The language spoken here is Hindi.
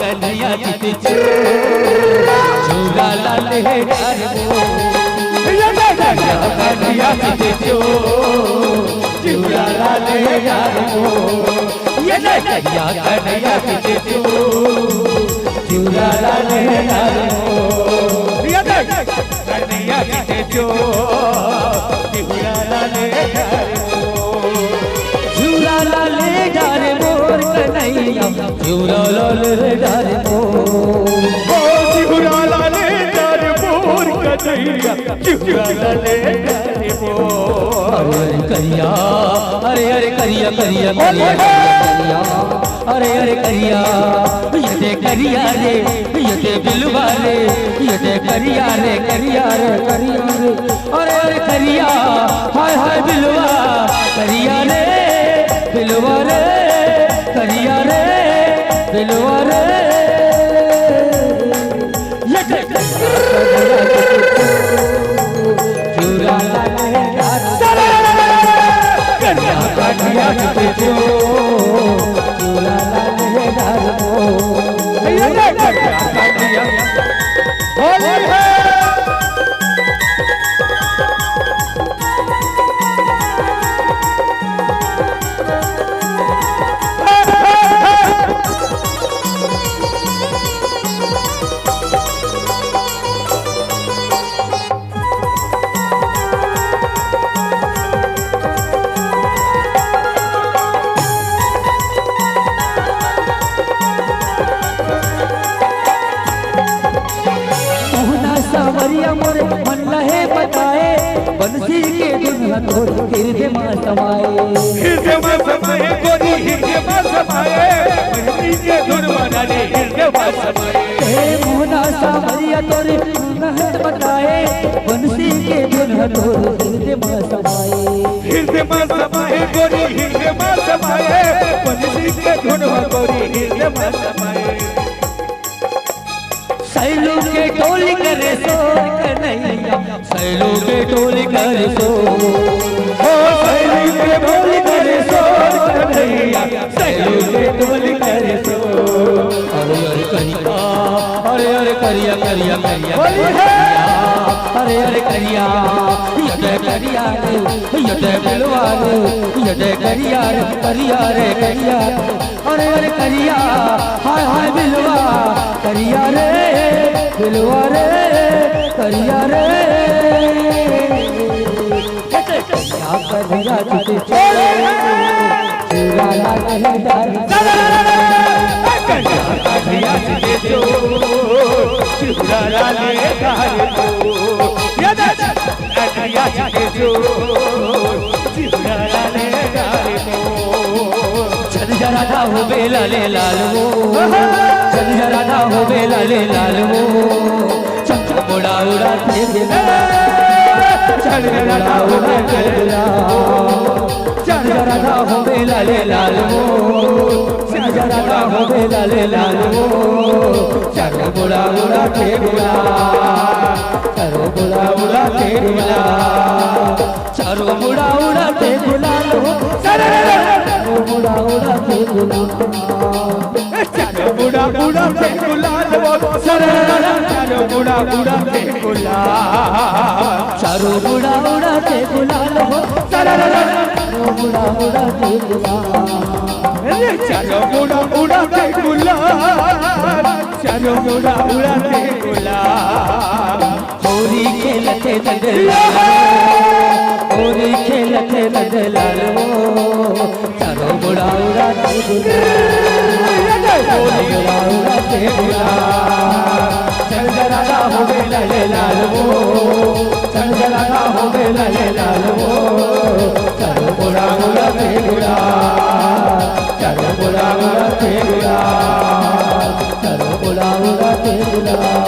कन्हैया किते झूला लाल है डार वो कन्हैया किते झूला लाल है डार वो ये कन्हैया किते झूला लाल है डार वो कन्हैया किते झूला लाल है डार वो झूला लाल है डार मोर कन्हैया झूला लाल है डार वो झूला लाल है डार मोर कन्हैया झूला लाल है डार वो अरे करिया अरे करिया करिया करिया करिया अरे करिया ये करिया रे ये बिलवा रे ये करिया रे करिया रे अरे करिया हाय हाय बिलवा करिया रे बिलवा रे करिया रे बिलवा रे चूरा लाले कन्या कन्या किते चूरा लाले डार वो ये कन्या होली है सावरिया मोरे मन लहे बताए बंसी के दुनिया तोर हृदय में समाए गोरी हृदय में समाए बंसी के दुनिया ने हृदय में समाए हे मोहना सावरिया तोरे लहे बताए बंसी के दुनिया तोर हृदय में समाए गोरी हृदय में समाए बंसी के दुनिया गोरी हृदय में समाए सैलू के टोली करे सो कन्हैया सैलू के टोली करे सो ओ सैलू के टोली करे सो कन्हैया सैलू के टोली करे सो अरे करिया करिया करिया अरे करिया ये करिया रे ये बिलवा रे ये करिया रे करिया अरे करिया हाय हाय बिलवा करिया रे बिलवा रे करिया रे क्या करिया किते चूरा लाल है डार कन्हैया किते चूरा लाल है डार ये कन्हैया किते चूरा लाल है डार चल जरा ना हो बेला ले लाल वो चल जरा ना हो बेला ले लाल वो चमचा मोड़ा उड़ा देला चल जरा ना हो बेला चल जरा ना हो बेला ले लाल वो चल जरा ना हो बेला ले लाल वो चलो मोड़ा उड़ा देला चलो मोड़ा उड़ा देला चलो मोड़ा उड़ा देला बुढ़ा उड़ा के गुलाल चलो बुढ़ा उड़ा के गुलाल चलो बुढ़ा उड़ा के गुलाल चारो बुढ़ा उड़ा के गुलाल चलो बुढ़ा उड़ा के गुलाल चलो बुढ़ा उड़ा के गुलाल चलो बुढ़ा उड़ा के गुलाल होली खेलते नंदलाल होली खेलते नंदलाल चलो बुढ़ा उड़ा के गुलाल बुढ़ा उड़ा के गुलाल चल जरा ना हो बेला ले लाल वो चल जरा ना हो बेला ले लाल वो चलो बुढ़ा उड़ा के गुलाल चलो बुढ़ा उड़ा के गुलाल चलो बुढ़ा उड़ा के गुलाल